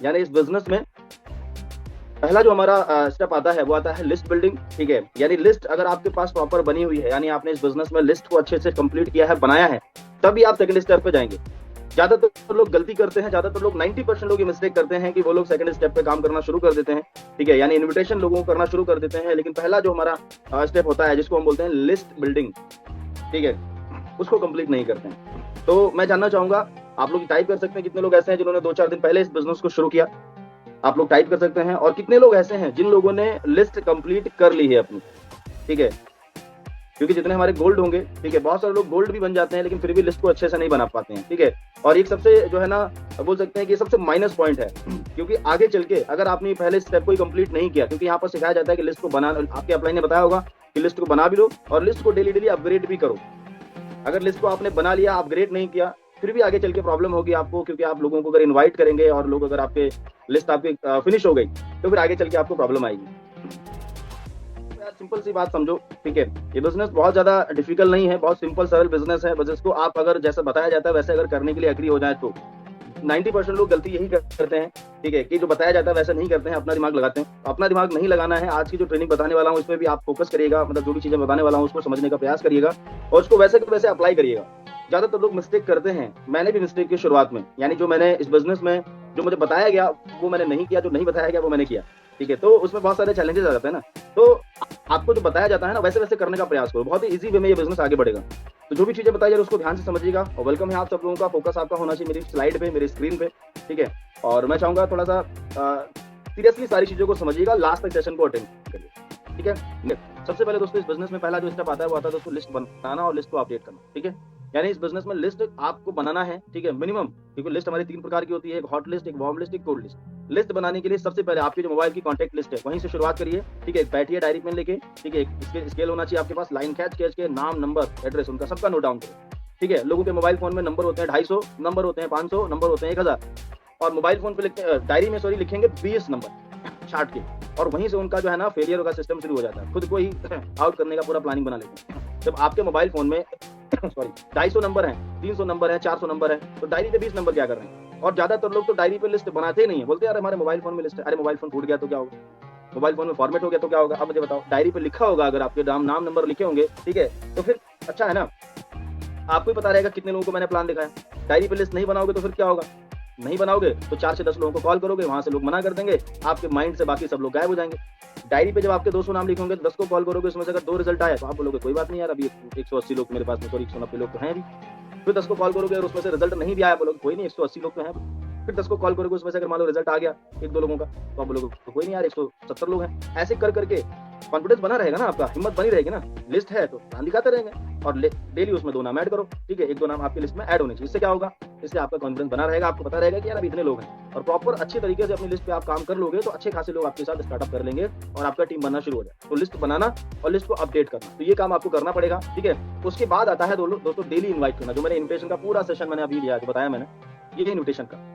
यानी इस बिजनेस में पहला जो हमारा स्टेप आता है वो आता है लिस्ट बिल्डिंग। ठीक है, यानी लिस्ट अगर आपके पास प्रॉपर बनी हुई है, यानी आपने इस बिजनेस में लिस्ट को अच्छे से कंप्लीट किया है, बनाया है, तभी आप सेकंड स्टेप पे जाएंगे। ज्यादातर लोग गलती करते हैं, ज्यादातर लोग 90% लोग ये मिस्टेक करते हैं कि वो लोग सेकंड स्टेप पे काम करना शुरू कर देते हैं। ठीक है, यानी इन्विटेशन लोगों को करना शुरू कर देते हैं, लेकिन पहला जो हमारा स्टेप होता है जिसको हम बोलते हैं लिस्ट बिल्डिंग, ठीक है, उसको कंप्लीट नहीं करते हैं। तो मैं जानना चाहूंगा, आप लोग टाइप कर सकते हैं कितने लोग ऐसे हैं जिन्होंने 2-4 दिन पहले इस बिजनेस को शुरू किया। आप लोग टाइप कर सकते हैं। और कितने लोग ऐसे हैं जिन लोगों ने लिस्ट कंप्लीट कर ली है अपनी। ठीक है, क्योंकि जितने हमारे गोल्ड होंगे, ठीक है, बहुत सारे लोग गोल्ड भी बन जाते हैं लेकिन फिर भी लिस्ट को अच्छे से नहीं बना पाते हैं। ठीक है, और एक सबसे जो है ना बोल सकते हैं कि सबसे माइनस पॉइंट है, क्योंकि आगे चल के अगर आपने पहले स्टेप को ही कंप्लीट नहीं किया, क्योंकि यहाँ पर सिखाया जाता है कि लिस्ट को बना, आपके अपलाइन ने बताया होगा कि लिस्ट को बना भी लो और लिस्ट को डेली डेली अपग्रेड भी करो। अगर लिस्ट को आपने बना लिया, अपग्रेड नहीं किया, फिर भी आगे चल के प्रॉब्लम होगी आपको, क्योंकि आप लोगों को अगर इनवाइट करेंगे और लोग अगर आपके लिस्ट आपकी फिनिश हो गई तो फिर आगे चल के आपको प्रॉब्लम आएगी। यार सिंपल सी बात समझो, ठीक है, ये बिजनेस बहुत ज्यादा डिफिकल्ट नहीं है, बहुत सिंपल सरल बिजनेस है। बिजनेस को आप अगर जैसा बताया जाता है वैसे अगर करने के लिए एग्री हो जाए तो 90% लोग गलती यही करते हैं, ठीक है, कि जो बताया जाता है वैसा नहीं करते हैं, अपना दिमाग लगाते हैं। अपना दिमाग नहीं लगाना है। आज की जो ट्रेनिंग बताने वाला हूँ इसमें भी आप फोकस करिएगा, मतलब जो भी चीजें बताने वाला हूँ उसको समझने का प्रयास करिएगा और उसको वैसे के वैसे अप्लाई करिएगा। ज्यादातर लोग मिस्टेक करते हैं, मैंने भी मिस्टेक की शुरुआत में, यानी जो मैंने इस बिजनेस में जो मुझे बताया गया वो मैंने नहीं किया, जो नहीं बताया गया वो मैंने किया। ठीक है, तो उसमें बहुत सारे चैलेंजेस आ जाते हैं ना, तो आपको जो बताया जाता है ना वैसे वैसे करने का प्रयास करो, बहुत ही इजी वे में ये बिजनेस आगे बढ़ेगा। तो जो भी चीजें बताई जा रही है उसको ध्यान से समझिएगा और वेलकम है आप सब लोगों का। फोकस आपका होना चाहिए मेरी स्लाइड पे, मेरी स्क्रीन पे। ठीक है, और मैं चाहूंगा थोड़ा सा सीरियसली सारी चीजों को समझिएगा, लास्ट तक सेशन को अटेंड करिए। ठीक है, सबसे पहले दोस्तों इस बिजनेस में पहला जो स्टेप आता है वो आता है दोस्तों लिस्ट बनाना और लिस्ट को अपडेट करना। ठीक है, यानी इस बिजनेस में लिस्ट आपको बनाना है, ठीक है, मिनिमम, क्योंकि लिस्ट हमारी 3 प्रकार की होती है, एक हॉट लिस्ट, एक वार्म लिस्ट, एक कोल्ड लिस्ट। लिस्ट बनाने के लिए सबसे पहले आपके जो मोबाइल की कॉन्टैक्ट लिस्ट है वहीं से शुरुआत करिए। ठीक है, बैठिए डायरी पेन लेके, ठीक है, स्केल होना चाहिए आपके पास, लाइन खींच के नाम, नंबर, एड्रेस उनका सबका नोट डाउन करें। ठीक है, लोगों के मोबाइल फोन में नंबर होते हैं 250, नंबर होते हैं 500, नंबर होते हैं 1000, और मोबाइल फोन पे डायरी में लिखेंगे 20 नंबर छाट के, और वहीं से उनका जो है ना फेलियर का सिस्टम शुरू हो जाता है, खुद को ही आउट करने का पूरा प्लानिंग बना लेते हैं। जब आपके मोबाइल फोन में 250 नंबर है, 300 नंबर है, 400 नंबर है, तो डायरी पे 20 नंबर क्या कर रहे हैं? और ज्यादातर लोग तो डायरी पे लिस्ट बनाते ही नहीं है, बोलते यार हमारे मोबाइल फोन में लिस्ट है। अरे मोबाइल फोन फूट गया तो क्या होगा, मोबाइल फोन में फॉर्मेट हो गया तो क्या होगा? अब मुझे बताओ, डायरी पे लिखा होगा, अगर आपके नाम नंबर लिखे होंगे, ठीक है, तो फिर अच्छा है ना, आपको ही पता रहेगा कितने लोगों को मैंने प्लान दिखाया। डायरी पे लिस्ट नहीं बनाओगे तो फिर क्या होगा? नहीं बनाओगे तो 4 से 10 लोगों को कॉल करोगे, वहां से लोग मना कर देंगे, आपके माइंड से बाकी सब लोग गायब हो जाएंगे। डायरी पे जब आपके 200 नाम लिखे होंगे, 10 को कॉल करोगे, उसमें से अगर 2 रिजल्ट आए तो आप बोलोगे कोई बात नहीं यार, अभी 180 लोग मेरे पास में, सॉरी 190 लोग तो हैं अभी। फिर 10 को कॉल करोगे और उसमें से रिजल्ट नहीं भी आया, बोलोगे कोई नहीं 180 लोग तो हैं। फिर 10 को कॉल करोगे, उसमें से अगर मान लो रिजल्ट आ गया 1-2 लोगों का, तो आप बोलोगे तो कोई नहीं यार 170 लोग हैं। ऐसे कर करके कॉन्फिडेंस बना रहेगा ना, आपका हिम्मत बनी रहेगी ना, लिस्ट है तो ध्यान दिखाते रहेंगे, और डेली उसमें 2 नाम ऐड करो। ठीक है, 1-2 नाम आपकी लिस्ट में ऐड होने चाहिए। इससे क्या होगा? इससे आपका कॉन्फिडेंस बना रहेगा, आपको पता रहेगा कि यार अभी इतने लोग हैं, और प्रॉपर अच्छे तरीके से अपनी लिस्ट पे आप काम कर लोगे तो अच्छे खासे लोग आपके साथ स्टार्टअप कर लेंगे और आपका टीम बनना शुरू हो जाए। तो लिस्ट बनाना और लिस्ट को अपडेट करना, तो ये काम आपको करना पड़ेगा। ठीक है, उसके बाद आता है दोस्तों डेली इन्वाइट करना, जो मैंने इन्विटेशन का पूरा सेशन मैंने अभी लिया, जो बताया मैंने, ये इन्विटेशन का।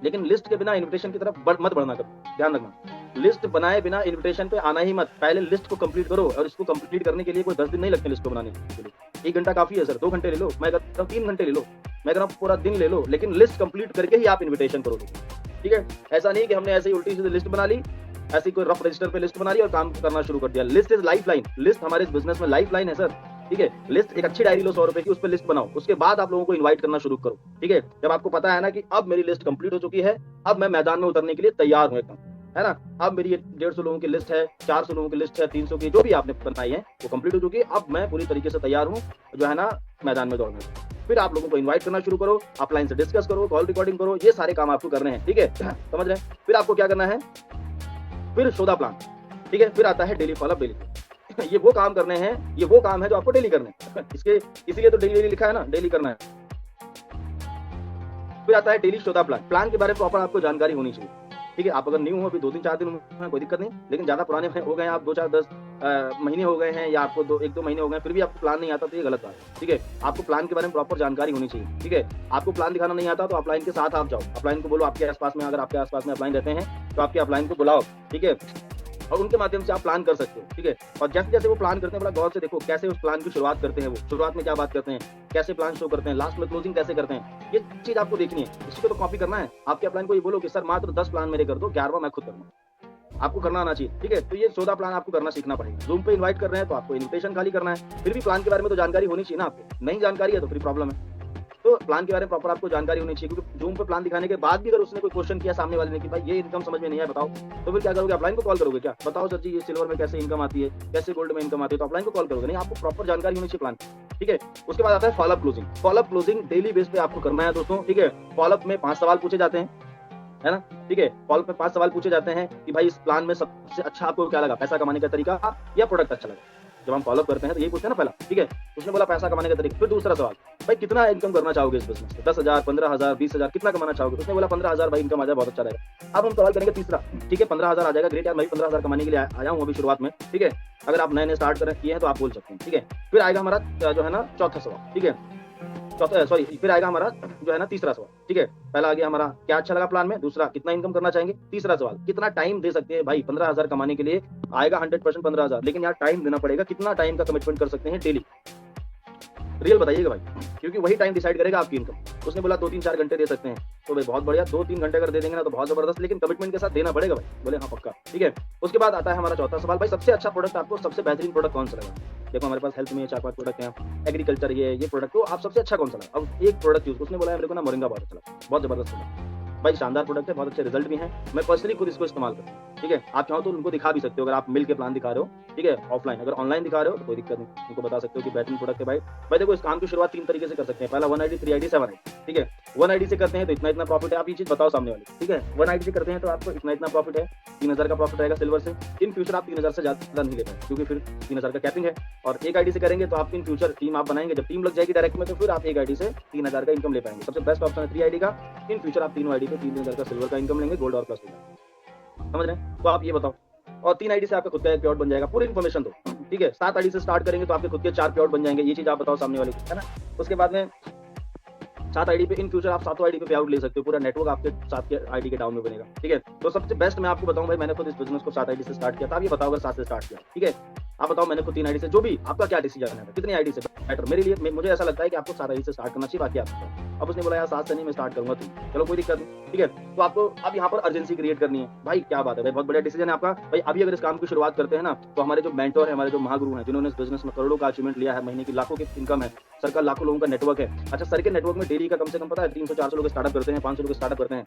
लेकिन लिस्ट के बिना इन्विटेशन की तरफ मत बढ़ना करो, ध्यान रखना। लिस्ट बनाए बिना इन्विटेशन पे आना ही मत, पहले लिस्ट को कंप्लीट करो, और इसको कंप्लीट करने के लिए कोई 10 दिन नहीं लगते लिस्ट को बनाने के लिए। 1 घंटा काफी है सर, 2 घंटे ले लो, मैं कहता हूँ 3 घंटे ले लो, मैं कहता हूँ पूरा दिन ले लो, लेकिन लिस्ट कंप्लीट करके ही आप इन्विटेशन करो। ठीक है, ऐसा नहीं कि हमने ऐसे ही उल्टी सीधी लिस्ट बना ली, ऐसी कोई रफ रजिस्टर पे लिस्ट बना ली और काम करना शुरू कर दिया। List is life line, list हमारे इस बिजनेस में लाइफ लाइन है सर। ठीक है, लिस्ट एक अच्छी डायरी लो 100 रुपए की, उस पर लिस्ट बनाओ, उसके बाद आप लोगों को इनवाइट करना शुरू करो। ठीक है, जब आपको पता है ना कि अब मेरी लिस्ट कंप्लीट हो चुकी है, अब मैं मैदान में उतरने के लिए तैयार हूं एकदम, है ना, अब मेरी 150 लोगों की लिस्ट है, 400 लोगों की लिस्ट है, 300 की जो भी आपने बनाई है वो कंप्लीट हो चुकी है, अब मैं पूरी तरीके से तैयार हूँ जो है ना मैदान में दौड़ने। फिर आप लोगों को इनवाइट करना शुरू करो, ऑफलाइन से डिस्कस करो, कॉल रिकॉर्डिंग करो, ये सारे काम आपको करने हैं। ठीक है, समझ रहे हैं? फिर आपको क्या करना है? फिर सौदा प्लान। ठीक है, फिर आता है डेली फॉलोअप, डेली ये वो काम करने हैं, ये वो काम है जो आपको डेली करने हैं। इसीलिए तो डेली लिखा है ना, डेली करना है। फिर आता है डेली सौदा प्लान। प्लान के बारे में प्रॉपर आपको जानकारी होनी चाहिए। ठीक है, आप अगर न्यू हो, अभी 2-3-4 दिन में कोई दिक्कत नहीं, लेकिन ज्यादा पुराने हो गए आप, 2-4-10 महीने हो गए हैं, या आपको 1-2 महीने हो गए, फिर भी आपको प्लान नहीं आता तो ये गलत बात है। ठीक है, आपको प्लान के बारे में प्रॉपर जानकारी होनी चाहिए। ठीक है, आपको प्लान दिखाना नहीं आता तो अपलाइन के साथ आप जाओ, अपलाइन को बोलो, आपके आसपास में अगर आपके आसपास में अपलाइन रहते हैं तो आपके अपलाइन को बुलाओ। ठीक है, और उनके माध्यम से आप प्लान कर सकते हो, ठीक है। और जैसे-जैसे वो प्लान करते हैं, बड़ा गौर से देखो कैसे उस प्लान की शुरुआत करते हैं वो, शुरुआत में क्या बात करते हैं, कैसे प्लान शो करते हैं, लास्ट में क्लोजिंग कैसे करते हैं, ये चीज़ आपको देखनी है। इसी को तो कॉपी करना है। आपके अपलाइन को ये बोलो कि सर मात्र 10 प्लान मेरे कर दो, 11वां मैं खुद करूँगा। आपको करना आना चाहिए, ठीक है। तो ये 14 प्लान आपको करना सीखना पड़ेगा। ज़ूम पे इनवाइट कर रहे हैं तो आपको इन्विटेशन खाली करना है। फिर भी प्लान के बारे में तो जानकारी होनी चाहिए ना आपको। नहीं जानकारी है तो फिर प्रॉब्लम है। तो प्लान के बारे में प्रॉपर आपको जानकारी होनी चाहिए, क्योंकि ज़ूम पे प्लान दिखाने के बाद भी अगर उसने कोई क्वेश्चन किया सामने वाले ने कि भाई ये इनकम समझ में नहीं आया बताओ, तो फिर क्या करोगे? अपलाइन को कॉल करोगे क्या? बताओ सर जी ये सिल्वर में कैसे इनकम आती है, कैसे गोल्ड में इनकम आती है, तो अपलाइन को कॉल करोगे नहीं, आपको प्रॉपर जानकारी होनी चाहिए प्लान की, ठीक है। उसके बाद आता है follow up closing. Follow up closing daily base पे आपको करना है दोस्तों, ठीक है। फॉलोअप में 5 सवाल पूछे जाते हैं, है ना? ठीक है। फॉलोअप में 5 सवाल पूछे जाते हैं कि भाई इस प्लान में सबसे अच्छा आपको क्या लगा? पैसा कमाने का तरीका या प्रोडक्ट अच्छा लगा? जब हम फॉलोअप करते हैं तो यही पूछते हैं ना पहला, ठीक है। उसने बोला पैसा कमाने का तरीका। फिर दूसरा सवाल, भाई कितना इनकम करना चाहोगे इस बिज़नेस से? 10,000, 15,000, 20,000 कितना कमाना चाहोगे? उसने बोला 15,000 भाई इनकम आ जाए बहुत अच्छा रहेगा। अब हम सवाल करेंगे तीसरा, ठीक है 15,000 आ जाएगा, ग्रेट यार मैं भी 15,000 कमाने के लिए आया हूँ अभी शुरुआत में, ठीक है। अगर आप नए-नए स्टार्ट किए हैं तो आप बोल सकते हैं, ठीक है। फिर आएगा हमारा जो है ना चौथा सवाल, ठीक है। फिर आएगा हमारा जो है ना तीसरा सवाल, ठीक है। पहला आ गया हमारा क्या अच्छा लगा प्लान में, दूसरा कितना इनकम करना चाहेंगे, तीसरा सवाल कितना टाइम दे सकते हैं भाई 15,000 कमाने के लिए। आएगा 100% 15,000, लेकिन यार टाइम देना पड़ेगा, कितना टाइम का कमिटमेंट कर सकते हैं डेली, रियल बताइएगा भाई, क्योंकि वही टाइम डिसाइड करेगा आपकी इनकम। उसने बोला 2-3-4 घंटे दे सकते हैं, तो भाई बहुत बढ़िया, 2-3 घंटे अगर दे देंगे ना तो बहुत जबरदस्त, लेकिन कमिटमेंट के साथ देना पड़ेगा भाई। बोले हाँ पक्का, ठीक है। उसके बाद आता है हमारा चौथा सवाल, भाई सबसे अच्छा प्रोडक्ट आपको, सबसे बेहतरीन प्रोडक्ट कौन सा लगा? देखो हमारे पास हेल्थ में 4-5 प्रोडक्ट हैं, एग्रीकल्चर ये प्रोडक्ट, तो आप सबसे अच्छा कौन सा लगा? अब एक प्रोडक्ट यूज, उसने बोला मेरे को ना मोरिंगा बहुत अच्छा लगा, बहुत जबरदस्त लगा भाई, शानदार प्रोडक्ट है, बहुत अच्छे रिजल्ट भी हैं, मैं पर्सनली खुद इसको इस्तेमाल करता हूँ, ठीक है। आप चाहो तो उनको दिखा भी सकते हो, अगर आप मिल के प्लान दिखा रहे हो, ठीक है, ऑफलाइन। अगर ऑनलाइन दिखा रहे हो तो कोई दिक्कत नहीं, उनको बता सकते हो कि बेहतरीन प्रोडक्ट है भाई। भाई देखो इस काम की शुरुआत 3 तरीके से कर सकते हैं, पहला 1 आईडी, 3 आईडी, 7 आईडी, ठीक है। 1 आईडी से करते हैं तो इतना प्रॉफिट है, आप ये चीज बताओ सामने वाले, ठीक है। 1 आईडी से करते हैं तो आपको इतना प्रॉफिट है, 3,000 का प्रॉफिट रहेगा सिल्वर से। इन फ्यूचर आप 3,000 से ज्यादा नहीं ले पाए, क्योंकि फिर 3,000 का कैपिंग है। और 1 आईडी से करेंगे तो आप इन फ्यूचर टीम आप बनाएंगे, जब टीम लग जाएगी डायरेक्ट में तो फिर आप 1 आईडी से 3,000 का इनकम ले पाएंगे। सबसे बेस्ट ऑप्शन है 3 आईडी का। इन फ्यूचर आप तीनों आईडी पे 3,000 का सिल्वर का इनकम लेंगे, गोल्ड और प्लस होगा, समझ रहे हैं? तो आप ये बताओ। और 3 आईडी से आपका खुद का एक प्योर बन जाएगा, पूरी इन्फॉर्मेशन दो, ठीक है। 7 आईडी से स्टार्ट करेंगे तो आपके खुद के 4 प्योर बन जाएंगे, ये चीज आप बताओ सामने वाले को, है ना। उसके बाद में 7 आईडी पे इन फ्यूचर आप 7 आईडी पे पे आउट ले सकते हो, पूरा नेटवर्क आपके 7 के आईडी के डाउन में बनेगा, ठीक है। तो सबसे बेस्ट मैं आपको बताऊं भाई, मैंने खुद इस बिजनेस को 7 आईडी से स्टार्ट किया था। आप ये बताओ अगर 7 से स्टार्ट किया, ठीक है। आप बताओ मैंने खुद 3 आईडी से, जो भी आपका क्या डिसीजन है, कितनी आईडी से बेटर मेरे लिए, मुझे ऐसा लगता है कि आपको 7 आईडी से स्टार्ट करना चाहिए, बाकी आपको। अब उसने बोला यार 7 से नहीं मैं स्टार्ट करूंगा, तो चलो कोई दिक्कत नहीं, ठीक है। तो आपको अब यहाँ पर अर्जेंसी क्रिएट करनी है भाई, क्या बात है भाई, बहुत बढ़िया डिसीजन है आपका भाई। अभी अगर इस काम की शुरुआत करते हैं ना, तो हमारे जो मेंटर है, हमारे जो महागुरु हैं, जिन्होंने इस बिजनेस में करोड़ों का अचीवमेंट लिया है, महीने की लाखों की इनकम है, सर का लाखों लोगों का नेटवर्क है। अच्छा सर के नेटवर्क में डेली का कम से कम पता है 300-400 लोग स्टार्टअप करते हैं, 500 लोग स्टार्टअप करते हैं,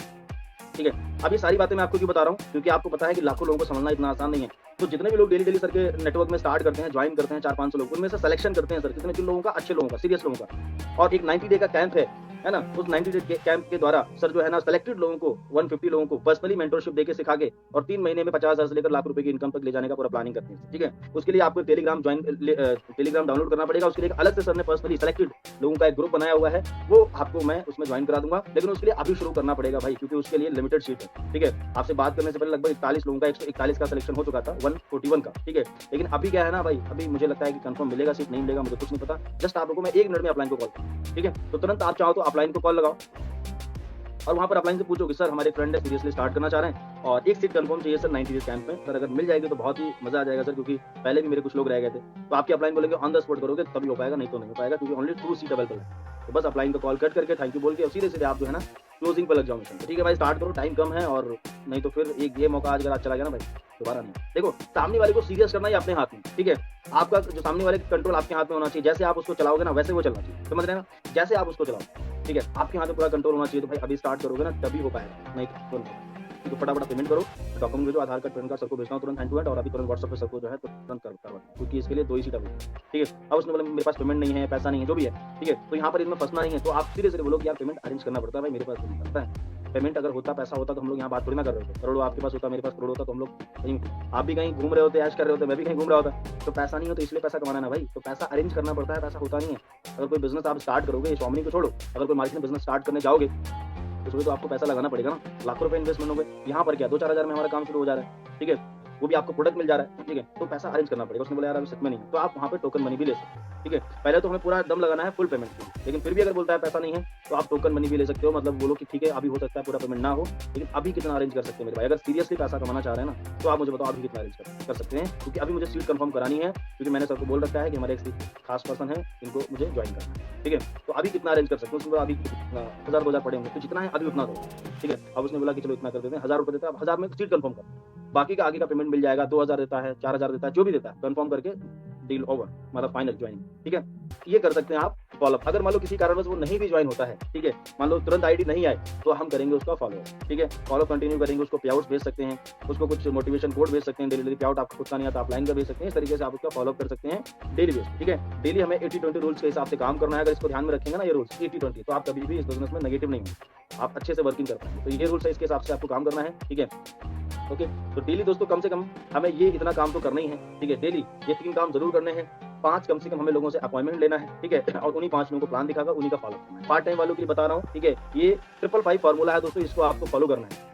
ठीक है। अब ये सारी बातें मैं आपको क्यों बता रहा हूँ, क्योंकि आपको पता है कि लाखों लोगों को समझना इतना आसान नहीं है। तो जितने भी लोग डेली सर के नेटवर्क में स्टार्ट करते हैं, ज्वाइन करते हैं 400-500 लोग, उनमें से सिलेक्शन करते हैं सर कितने किन लोगों का, अच्छे लोगों का, सीरियस लोगों का। और एक 90 डे का कैंप है ना, उस 90 डे कैंप के द्वारा सर जो है ना सिलेक्टेड लोगों को 150 लोगों को पर्सनली मेंटरशिप देके सिखा के और 3 महीने में 50,000 से लेकर लाख रुपए की इनकम तक ले जाने का पूरा प्लानिंग करते हैं, ठीक है। उसके लिए आपको टेलीग्राम डाउनलोड करना पड़ेगा। उसके लिए अलग से सर ने पर्सनली सिलेक्टेड लोगों का एक ग्रुप बनाया हुआ है, वो आपको मैं उसमें ज्वाइन करा दूंगा, लेकिन उसके लिए अभी शुरू करना पड़ेगा भाई, क्योंकि उसके लिए लिमिटेड सीट है, ठीक है। आपसे बात करने से पहले लगभग 41 लोगों का 141 का सिलेक्शन हो चुका था 141 का, ठीक है। लेकिन अभी क्या है ना भाई, अभी मुझे लगता है कि कंफर्म मिलेगा सीट, नहीं मिलेगा मुझे कुछ नहीं पता। जस्ट आप लोगों को मैं 1 मिनट में अपलाइन को कॉल करूँ, ठीक है। तो तुरंत आप चाहो तो अपलाइन को कॉल लगाओ और वहां पर अपलाइन से पूछो कि सर हमारे फ्रेंड है सीरियसली स्टार्ट करना चाह रहे हैं और एक सीट कंफर्म चाहिए सर 90 डेज कैंप में, सर अगर मिल जाएगी तो बहुत ही मजा आ जाएगा सर, क्योंकि पहले भी मेरे कुछ लोग रह गए थे। तो आपकी अपलाइन बोलेंगे ऑन द स्पॉट करोगे तभी हो पाएगा, नहीं तो नहीं हो पाएगा, क्योंकि ओनली 2 सीट अवेलेबल है। तो बस अपलाइन को कॉल कट करके थैंक यू बोल के सीधे सीधे आप जो है ना क्लोजिंग पर लग जाओ मिशन, ठीक है भाई। स्टार्ट करो, टाइम कम है, और नहीं तो फिर एक ये मौका आज अगर आज चला गया ना भाई, दोबारा नहीं। देखो सामने वाले को सीरियस करना ही अपने हाथ में, ठीक है। आपका जो सामने वाले कंट्रोल आपके हाथ में होना चाहिए, जैसे आप उसको चलाओगे ना वैसे वो चलना चाहिए, समझ रहे हैं ना, जैसे आप उसको चलाओ, ठीक है। आपके हाथ में पूरा कंट्रोल होना चाहिए। तो भाई अभी स्टार्ट करोगे ना तभी हो पाएगा, नहीं तो नहीं। तो फटाफट पेमेंट करो, डॉक्यूमेंट भेजो, आधार कार्ड, पैन कार्ड सबको भेजना तुरंत हैंड टू हैंड, और अभी तुरंत व्हाट्सएप पे सबको जो है तुरंत करवा, क्योंकि इसके लिए 2 ही सीट अवेलेबल है, ठीक है। अब उसने बोला मेरे पास पेमेंट नहीं है, पैसा नहीं है, जो भी है, ठीक है। तो यहाँ पर इसमें फंसना नहीं है, तो आप सीधे बोलो कि यार पेमेंट अरेंज करना पड़ता है भाई, मेरे पास नहीं पड़ता है पेमेंट। अगर होता, पैसा होता तो हम लोग यहाँ बात थोड़ी ना कर रहे होते, करोड़ों आपके पास होता, मेरे पास करोड़ होता, तो हम लोग कहीं, आप भी कहीं घूम रहे होते, ऐश कर रहे होते, मैं भी कहीं घूम रहा होता। तो पैसा नहीं हो तो इसलिए पैसा कमाना ना भाई, तो पैसा अरेंज करना पड़ता है, पैसा होता नहीं है। अगर कोई बिजनेस आप स्टार्ट करोगे, स्वामी को छोड़ो, अगर कोई मार्केट में बिजनेस स्टार्ट करने जाओगे तो उसमें तो आपको पैसा लगाना पड़ेगा ना, लाखों रुपए इन्वेस्टमेंट हो गए। यहाँ पर क्या 2-4 हज़ार में हमारा काम शुरू हो जा रहा है, ठीक है। वो भी आपको प्रोडक्ट मिल जा रहा है, ठीक है, तो पैसा अरेंज करना पड़ेगा। उसने बोला यार अभी सच में नहीं है, तो आप वहाँ पे टोकन मनी भी ले सकते हो, ठीक है। पहले तो हमें पूरा दम लगाना है फुल पेमेंट के लिए, लेकिन फिर भी अगर बोलता है पैसा नहीं है तो आप टोकन मनी भी ले सकते हो। मतलब बोलो कि ठीक है अभी हो सकता है पूरा पेमेंट ना हो, लेकिन अभी कितना अरेंज कर सकते हैं मेरे भाई। अगर सीरियसली पैसा कमाना चाह रहे हैं ना, तो आप मुझे बताओ अभी कितना अरेंज कर सकते हैं, क्योंकि अभी मुझे सीट कंफर्म करानी है, क्योंकि मैंने सबको बोल रखा है कि हमारे एक खास पर्सन है, इनको मुझे ज्वाइन करना है, ठीक है। तो अभी कितना अरेंज कर सकते हो, उसने बोला अभी 1000-2000 पड़े होंगे, तो जितना है अभी उतना दो, ठीक है। अब उसने बोला कि चलो इतना कर देते हैं, 1000 रुपये देता है, अब 1000 में सीट कंफर्म कर, बाकी का आगे का पेमेंट मिल जाएगा। 2000 देता है, 4000 देता है, जो भी देता है कंफर्म करके डील ओवर, मतलब फाइनल ज्वाइनिंग, ठीक है। ये कर सकते हैं आप फॉलोअप। अगर मान लो किसी कारणवश वो नहीं भी ज्वाइन होता है, ठीक है, मान लो तुरंत आईडी नहीं आए, तो हम करेंगे उसका फॉलो, ठीक है, फॉलो कंटिन्यू करेंगे, उसको पे आउट्स भेज सकते हैं, उसको कुछ मोटिवेशन कोड भेज सकते हैं, डेली पे आउट आपको खुद का नहीं आता, आप लाइन का भेज सकते हैं। इस तरीके से आप उसका फॉलो कर सकते हैं डेली बेस, ठीक है। डेली हमें 80-20 रूल्स के हिसाब से काम करना है। अगर इसको ध्यान में रखेंगे ना ये रूल्स 80-20, तो आप कभी भी इस बिजनेस में नेगेटिव नहीं होंगे, आप अच्छे से वर्किंग कर पाएंगे। तो ये रूल्स है, इसके हिसाब से आपको काम करना है, ठीक है। ओके, तो डेली दोस्तों कम से कम हमें ये इतना काम तो करना ही है, ठीक है। डेली ये 3 काम जरूर करने हैं। 5 कम से कम हमें लोगों से अपॉइंटमेंट लेना है, ठीक है, और उन्हीं 5 लोगों को प्लान दिखाकर उन्हीं का फॉलो करना है। पार्ट टाइम वालों के लिए बता रहा हूँ, ठीक है, ये 555 फार्मूला है दोस्तों, इसको आपको फॉलो करना है।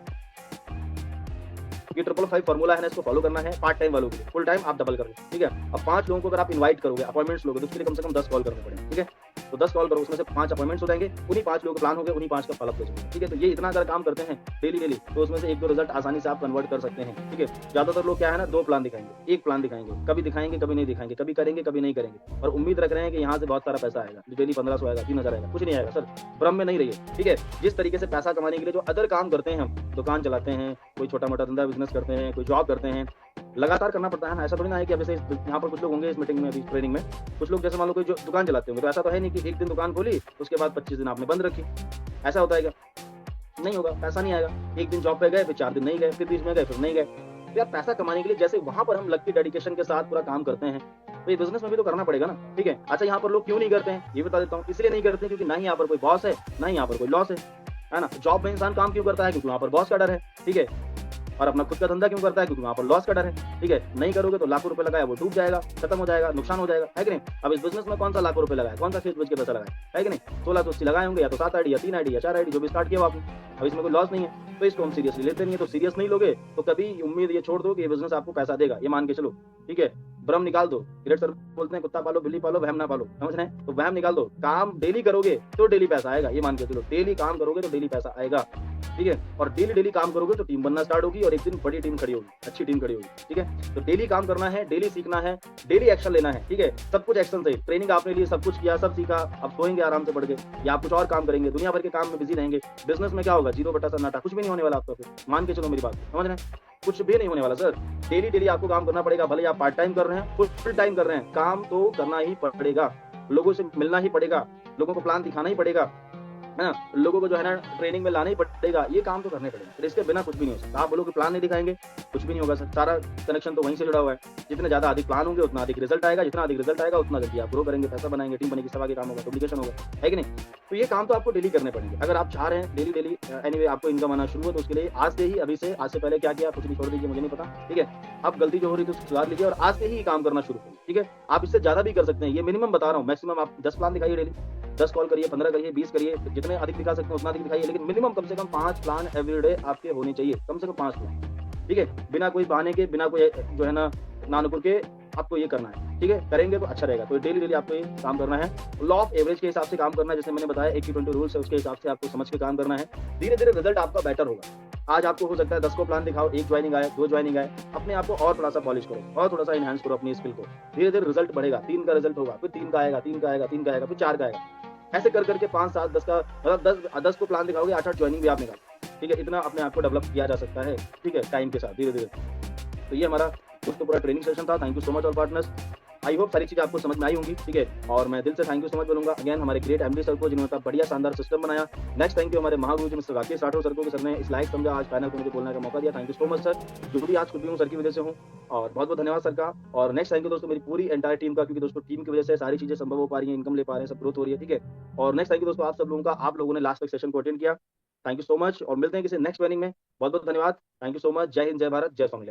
ये 555 फार्मूला है ना, इसको फॉलो करना है पार्ट टाइम वालों के लिए। फुल टाइम आप डबल कर लो, ठीक है। अब 5 लोगों को अगर आप इनवाइट करोगे, अपॉइंटमेंट्स लोगे, तो उसके लिए कम से कम 10 कॉल करने पड़ेंगे, ठीक है। तो 10 कॉल करो, उसमें से 5 अपॉइंटमेंट्स हो जाएंगे, उन्हीं 5 लोगों का प्लान हो गया, उन्हीं 5 का फॉलोअप करोगे, ठीक है। तो ये इतना अगर काम करते हैं डेली, तो उसमें से 1-2 रिजल्ट आसानी से आप कन्वर्ट कर सकते हैं, ठीक है। ज्यादातर लोग क्या है ना, 2 प्लान दिखाएंगे, 1 प्लान दिखाएंगे, कभी दिखाएंगे कभी नहीं दिखाएंगे, कभी करेंगे कभी नहीं करेंगे, और उम्मीद रख रहे हैं कि यहाँ से बहुत सारा पैसा आएगा, डेली 1500 आएगा, 3000 आएगा। कुछ नहीं आएगा सर, भ्रम में नहीं रहिए, ठीक है। जिस तरीके से पैसा कमाने के लिए जो अदर काम करते हैं, हम दुकान चलाते हैं, कोई छोटा मोटा धंधा बिजनेस करते हैं, कोई जॉब करते हैं, लगातार करना पड़ता है ना। ऐसा थोड़ी ना है कि अब जैसे यहाँ पर कुछ लोग होंगे इस मीटिंग में, अभी ट्रेनिंग में कुछ लोग जैसे मान लो कोई जो दुकान चलाते होंगे, तो ऐसा तो है नहीं कि एक दिन दुकान खोली उसके बाद 25 दिन आपने बंद रखी। ऐसा होता है क्या? नहीं होगा, पैसा नहीं आएगा। एक दिन जॉब पे गए, फिर 4 दिन नहीं गए, फिर बीच में गए, फिर नहीं गए। तो यार पैसा कमाने के लिए जैसे वहां पर हम लग के डेडिकेशन के साथ पूरा काम करते हैं, तो ये बिजनेस में भी तो करना पड़ेगा ना, ठीक है। अच्छा, यहाँ पर लोग क्यों नहीं करते हैं ये बता देता हूँ। इसलिए नहीं करते क्योंकि ना ही यहाँ पर कोई बॉस है, ना ही यहाँ पर कोई लॉस है ना। जॉब में इंसान काम क्यों करता है? क्योंकि वहाँ पर बॉस का डर है, ठीक है। और अपना खुद का धंधा क्यों करता है? क्योंकि वहाँ पर लॉस का डर है, ठीक है। नहीं करोगे तो लाखों रुपए लगाया वो डूब जाएगा, खत्म हो जाएगा, नुकसान हो जाएगा, है कि नहीं। अब इस बिजनेस में कौन सा लाखों रुपए लगाया, कौन सा खेत बेच के पैसा लगाया, है कि नहीं। 16 तो उसकी लगाए होंगे, या तो 7 आईडी या 3 आईडी या 4 आईडी, जो भी स्टार्ट किया वो आपने। अब इसमें कोई लॉस नहीं है, तो इसको हम सीरियसली लेते नहीं है। तो सीरियस नहीं लोगे तो कभी उम्मीद ये छोड़ दो कि ये बिजनेस आपको पैसा देगा, ये मान के चलो, ठीक है। भ्रम निकाल दो। ग्रेट सर बोलते हैं कुत्ता पालो बिल्ली पालो वहम ना पालो, समझ रहे हैं। तो वहम निकाल दो, काम डेली करोगे तो डेली पैसा आएगा, ये मान के चलो। डेली काम करोगे तो डेली पैसा आएगा, ठीक है। और डेली काम करोगे तो टीम बनना स्टार्ट होगी, और एक दिन बड़ी टीम खड़ी होगी, अच्छी टीम खड़ी होगी, ठीक है। तो डेली काम करना है, डेली सीखना है, डेली एक्शन लेना है, ठीक है। सब कुछ एक्शन से। ट्रेनिंग आपने ली, सब कुछ किया, सब सीखा, अब सोएंगे आराम से पढ़ के, या आप कुछ और काम करेंगे, दुनिया भर के काम में बिजी रहेंगे। बिजनेस में क्या होगा? 0/सन्नाटा, कुछ भी नहीं होने वाला आपका। फिर मान के चलो मेरी बात, समझ रहे हैं। कुछ भी नहीं होने वाला सर। डेली आपको काम करना पड़ेगा, भले आप पार्ट टाइम कर रहे हैं, फुल टाइम कर रहे हैं, काम तो करना ही पड़ेगा। लोगों से मिलना ही पड़ेगा, लोगों को प्लान दिखाना ही पड़ेगा, है ना। लोगों को जो है ना ट्रेनिंग में लाना ही पड़ेगा, ये काम तो करने पड़ेगा। फिर इसके बिना कुछ भी नहीं हो सकता। आप बोलो कि प्लान नहीं दिखाएंगे, कुछ भी नहीं होगा सर। सारा कनेक्शन तो वहीं से जुड़ा हुआ है। जितने ज्यादा अधिक प्लान होंगे उतना अधिक रिजल्ट आएगा, जितना अधिक रिजल्ट आएगा उतना जल्दी आप ग्रो करेंगे, पैसा बनाएंगे, टीम बनेगी, सब आगे काम होगा, डुप्लीकेशन होगा, है कि नहीं। तो ये काम तो आपको डेली करने पड़ेंगे अगर आप चाह रहे हैं डेली एनीवे आपको इनकम आना शुरू हो। तो उसके लिए आज से ही, अभी से, आज से पहले क्या किया कुछ भी छोड़ दीजिए, मुझे नहीं पता, ठीक है। अब गलती जो हो रही थी उसको सुधार लीजिए और आज से ही काम करना शुरू करिए, ठीक है। आप इससे ज्यादा भी कर सकते हैं, ये मिनिमम बता रहा हूँ। मैक्सिमम आप 10 प्लान दिखाइए डेली, 10 कॉल करिए, 15 करिए, 20 करिए, जितने अधिक दिखा सकते हैं उतना अधिक दिखाइए, लेकिन मिनिमम कम से कम 5 प्लान एवरीडे आपके होने चाहिए, कम से कम 5 प्लान, ठीक है। बिना कोई बहाने के, बिना कोई जो है ना नानुकुर के आपको ये करना है, ठीक है। करेंगे तो अच्छा रहेगा। तो डेली आपको ये काम करना है, लॉ ऑफ एवरेज के हिसाब से काम करना है। जैसे मैंने बताया 80-20 रूल्स है, उसके हिसाब से आपको समझ के काम करना है। धीरे धीरे रिजल्ट आपका बेटर होगा। आज आपको हो सकता है 10 को प्लान दिखाओ, 1 ज्वाइनिंग आए, 2 ज्वाइनिंग आए, अपने आप को और थोड़ा सा पॉलिश करो और थोड़ा सा इनहांस करो अपनी स्किल को। धीरे धीरे रिजल्ट बढ़ेगा, 3 का रिजल्ट होगा, फिर 3 का आएगा, 3 का आएगा, 3 का आएगा, फिर 4 का आएगा। ऐसे कर करके 5, 7, 10 का, मतलब 10 को प्लान दिखाओगे, 8 ज्वाइनिंग भी आप निकालो, ठीक है। इतना अपने आप को डेवलप किया जा सकता है, ठीक है, टाइम के साथ, धीरे धीरे। तो ये हमारा दोस्तों पूरा ट्रेनिंग सेशन था। Thank you so much all partners. I hope सारी चीजें आपको समझ में आई होंगी, ठीक है। और मैं दिल से थैंक यू सो मच बोलूंगा अगेन हमारे ग्रेट एमडी सर को, जिन्होंने बढ़िया शानदार सिस्टम बनाया। नेक्स्ट थैंक यू हमारे महागुरु जी मिस्टर राकेश राठौर सर को, कि सर ने इस लायक समझा आज पैनल को मुझे बोलने का मौका दिया। Thank you so much sir. जो भी आज खुद भी हूँ सर की वजह से हूँ, और बहुत बहुत धन्यवाद सर का। और नेक्स्ट थैंक यू दोस्तों मेरी पूरी एंटायर टीम का, क्योंकि दोस्तों टीम की वजह से सारी चीजें संभव हो पा रही है, इनकम ले पा रहे हैं, सब ग्रोथ हो रही है, ठीक है। और नेक्स्ट थैंक यू दोस्तों आप सब लोगों का, आप लोगों ने लास्ट तक सेशन को अटेंड किया। थैंक यू सो मच, और मिलते हैं किसी नेक्स्ट ट्रेनिंग में। बहुत बहुत धन्यवाद। Thank you so much. जय हिंद, जय भारत, जय स्वामी।